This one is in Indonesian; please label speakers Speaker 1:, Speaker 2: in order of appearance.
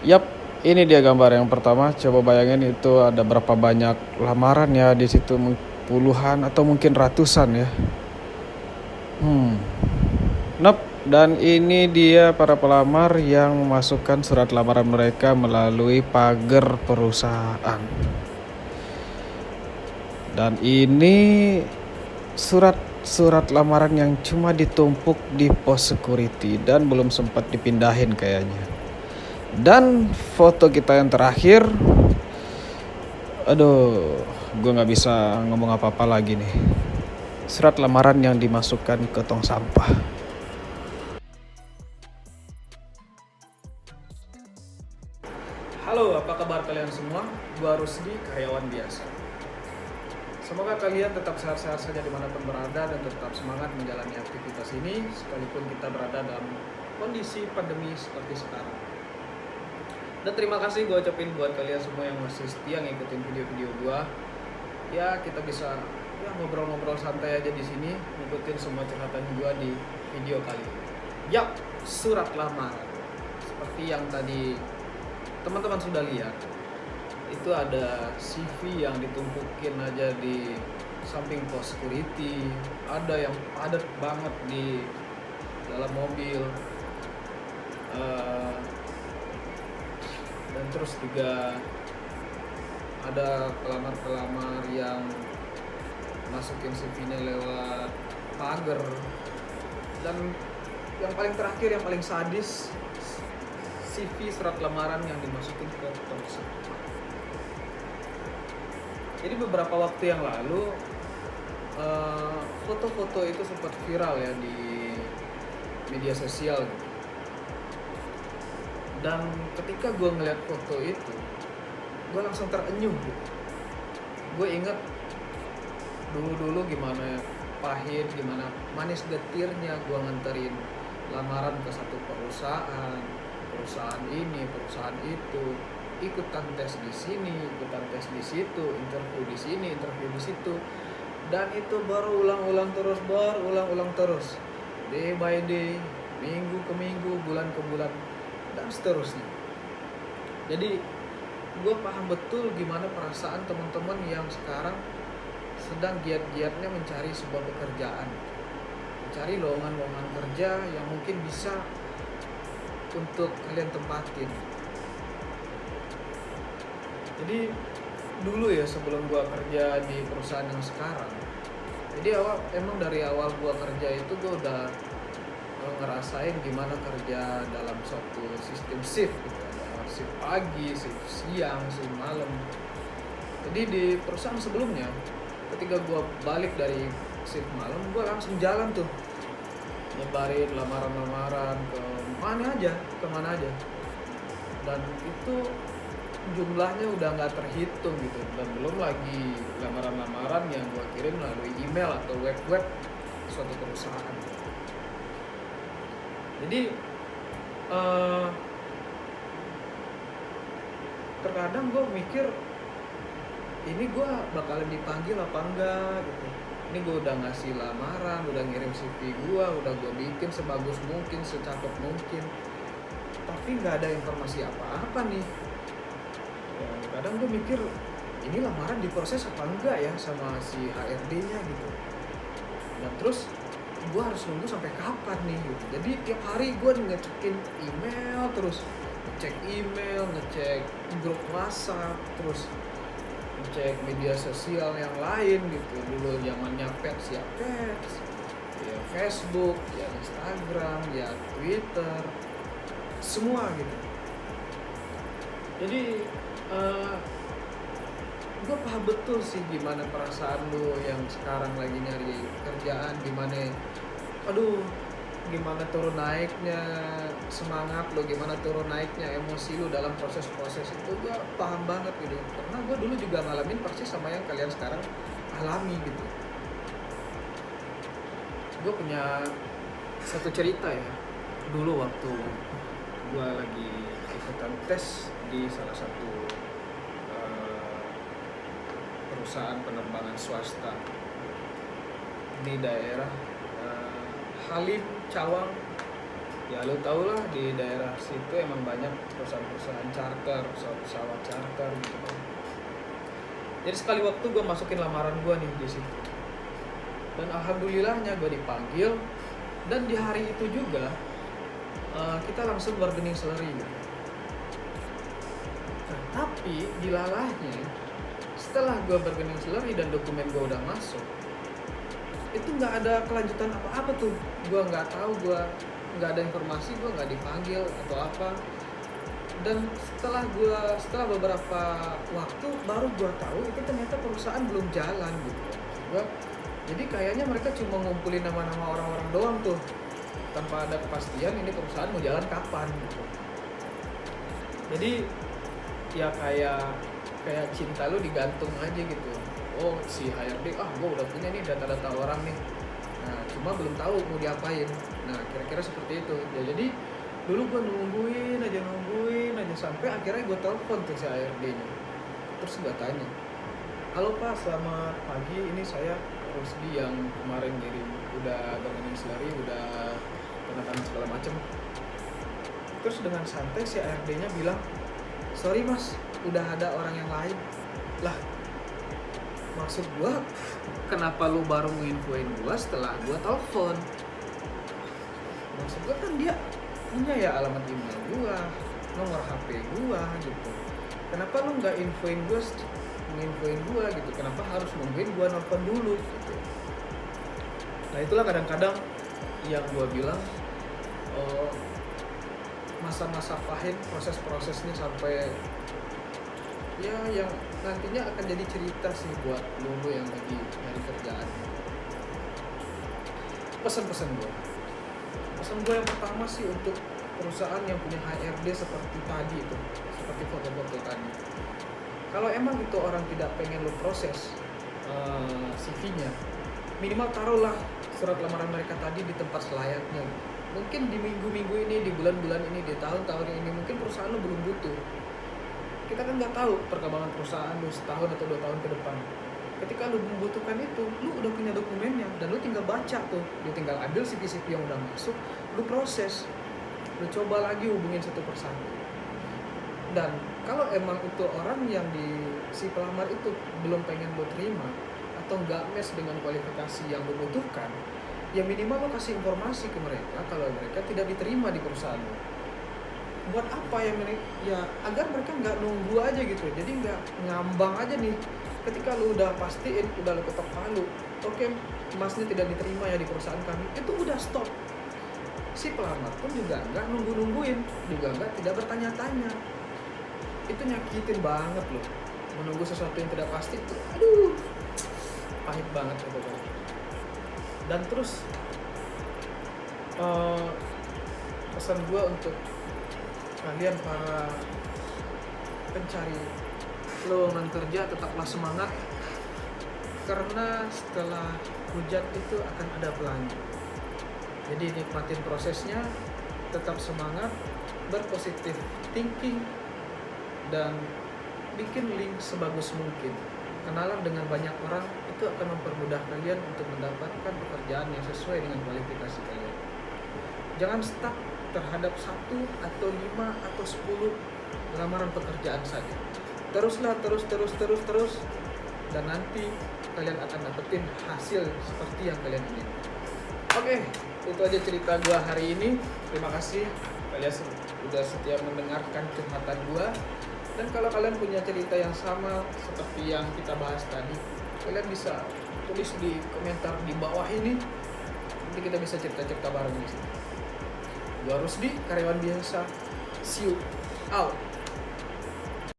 Speaker 1: Yap, ini dia gambar yang pertama. Coba bayangin itu ada berapa banyak lamaran ya di situ, puluhan atau mungkin ratusan ya. Nope. Dan ini dia para pelamar yang memasukkan surat lamaran mereka melalui pagar perusahaan. Dan ini surat lamaran yang cuma ditumpuk di pos security dan belum sempat dipindahin kayaknya. Dan foto kita yang terakhir, aduh, gue nggak bisa ngomong apa-apa lagi nih. Surat lamaran yang dimasukkan ke tong sampah. Halo, apa kabar kalian semua? Gua Rusdi, karyawan biasa. Semoga kalian tetap sehat-sehat saja dimanapun berada dan tetap semangat menjalani aktivitas ini sekalipun kita berada dalam kondisi pandemi seperti sekarang. Dan terima kasih gue ucapin buat kalian semua yang masih setia ngikutin video-video gue. Ya kita bisa ngobrol-ngobrol santai aja di sini, ngikutin semua curhatan gue di video kali ini. Yap, surat lamaran. Seperti yang tadi teman-teman sudah lihat, itu ada CV yang ditumpukin aja di samping pos security, ada yang padat banget di dalam mobil, dan terus juga ada pelamar-pelamar yang masukin CV-nya lewat pagar, dan yang paling terakhir, yang paling sadis, CV surat lamaran yang dimasukin ke tong sampah. Jadi beberapa waktu yang lalu foto-foto itu sempat viral ya di media sosial gitu. Dan ketika gue ngeliat foto itu, gue langsung terenyuh gitu. Gue inget dulu gimana pahit, gimana manis getirnya gue nganterin lamaran ke satu perusahaan ini, perusahaan itu, ikutan tes di sini, ikutan tes di situ, interview di sini, interview di situ, dan itu berulang-ulang terus, day by day, minggu ke minggu, bulan ke bulan, dan seterusnya. Jadi gue paham betul gimana perasaan teman-teman yang sekarang sedang giat-giatnya mencari sebuah pekerjaan, mencari lowongan-lowongan kerja yang mungkin bisa untuk kalian tempatin. Jadi dulu ya, sebelum gua kerja di perusahaan yang sekarang, jadi dari awal gua kerja itu gua udah ngerasain gimana kerja dalam suatu sistem shift gitu. Ada shift pagi, shift siang, shift malam. Jadi di perusahaan sebelumnya, ketika gua balik dari shift malam, gua langsung jalan tuh nyebarin lamaran-lamaran kemana aja, dan itu jumlahnya udah nggak terhitung gitu, dan belum lagi lamaran-lamaran yang gue kirim melalui email atau web suatu perusahaan. Jadi terkadang gue mikir, ini gue bakalan dipanggil apa enggak gitu. Ini gue udah ngasih lamaran, udah ngirim CV gue, udah gue bikin sebagus mungkin, secakep mungkin, tapi nggak ada informasi apa-apa nih. Ya, kadang gue mikir, ini lamaran diproses apa enggak ya sama si HRD-nya gitu. Dan terus gue harus nunggu sampai kapan nih gitu. Jadi tiap hari gue ngecekin email terus, ngecek email, ngecek grup WhatsApp, terus cek media sosial yang lain gitu. Dulu zamannya pets ya Facebook, ya Instagram, ya Twitter, semua gitu. Jadi gue paham betul sih gimana perasaan lu yang sekarang lagi nyari kerjaan, gimana turun naiknya semangat lo, gimana turun naiknya emosi lo dalam proses-proses itu. Gue paham banget gitu, karena gue dulu juga ngalamin persis sama yang kalian sekarang alami gitu. Gue punya satu cerita ya, dulu waktu gue lagi ikutan tes di salah satu perusahaan penerbangan swasta di daerah Halim, Cawang, Ya lu tau lah di daerah situ emang banyak perusahaan-perusahaan charter, pesawat charter gitu kan. Jadi sekali waktu gue masukin lamaran gue nih di situ. Dan alhamdulillahnya gue dipanggil, dan di hari itu juga kita langsung bargaining salary gitu. Nah, tapi dilalahnya setelah gue bargaining salary dan dokumen gue udah masuk, itu nggak ada kelanjutan apa-apa tuh. Gue nggak tahu, gue nggak ada informasi, gue nggak dipanggil atau apa. Dan setelah beberapa waktu baru gue tahu itu ternyata perusahaan belum jalan gitu. Jadi kayaknya mereka cuma ngumpulin nama-nama orang-orang doang tuh, tanpa ada kepastian ini perusahaan mau jalan kapan gitu. Jadi ya kayak cinta lu digantung aja gitu. Oh si HRD, gue udah punya nih data-data orang nih, nah cuma belum tahu mau diapain. Nah kira-kira seperti itu ya. Jadi dulu gue nungguin aja sampai akhirnya gue telepon ke si HRD-nya. Terus gue tanya, halo Pak, selamat pagi, ini saya Rusdi yang kemarin ngirim udah bargaining salary, udah tanda tangan segala macem. Terus dengan santai si HRD-nya bilang, sorry mas, udah ada orang yang lain. Lah, maksud gue, kenapa lu baru nginfoin gue setelah gue telepon? Maksud gue kan dia punya ya alamat email gue, nomor HP gue gitu. Kenapa lu nggak nginfoin gue gitu? Kenapa harus nungguin gue nelfon dulu gitu? Nah itulah kadang-kadang yang gue bilang, masa-masa pahit, proses-prosesnya sampai ya yang nantinya akan jadi cerita sih buat lu yang lagi nyari kerjaan. Pesan gue yang pertama sih untuk perusahaan yang punya HRD seperti tadi itu, seperti foto-foto tadi. Kalau emang itu orang tidak pengen lu proses CV-nya, minimal taruhlah surat lamaran mereka tadi di tempat selayaknya. Mungkin di minggu-minggu ini, di bulan-bulan ini, di tahun-tahun ini, mungkin perusahaan lu belum butuh. Kita kan nggak tahu perkembangan perusahaan lu setahun atau 2 tahun ke depan. Ketika lu membutuhkan itu, lu udah punya dokumennya dan lu tinggal baca tuh, lu tinggal ambil CV-CV yang udah masuk, lu proses, lu coba lagi hubungin satu persatu. Dan kalau emang itu orang yang si pelamar itu belum pengen lu terima atau nggak match dengan kualifikasi yang lu butuhkan, ya minimal lo kasih informasi ke mereka kalau mereka tidak diterima di perusahaan lo. Buat apa ya agar mereka nggak nunggu aja gitu, jadi nggak ngambang aja nih. Ketika lo udah pastiin, udah lo ketok palu, oke, masnya tidak diterima ya di perusahaan kami, itu udah stop. Si pelamar pun juga nggak nungguin, juga nggak tidak bertanya-tanya. Itu nyakitin banget loh, menunggu sesuatu yang tidak pasti itu, aduh, pahit banget itu kan. Dan terus pesan gue untuk kalian para pencari lowongan kerja, tetaplah semangat, karena setelah hujan itu akan ada pelangi. Jadi nikmatin prosesnya, tetap semangat, berpositif thinking, dan bikin link sebagus mungkin. Kenalan dengan banyak orang itu akan mempermudah kalian untuk mendapatkan pekerjaan yang sesuai dengan kualifikasi kalian. Jangan stuck terhadap 1 atau 5 atau 10 lamaran pekerjaan saja. Teruslah terus, dan nanti kalian akan dapetin hasil seperti yang kalian inginkan. Oke, itu aja cerita gua hari ini. Terima kasih kalian sudah setia mendengarkan curhatan gua. Dan kalau kalian punya cerita yang sama seperti yang kita bahas tadi, kalian bisa tulis di komentar di bawah ini. Nanti kita bisa cerita-cerita bareng di sini. Gua Rusdi, karyawan biasa. See you out.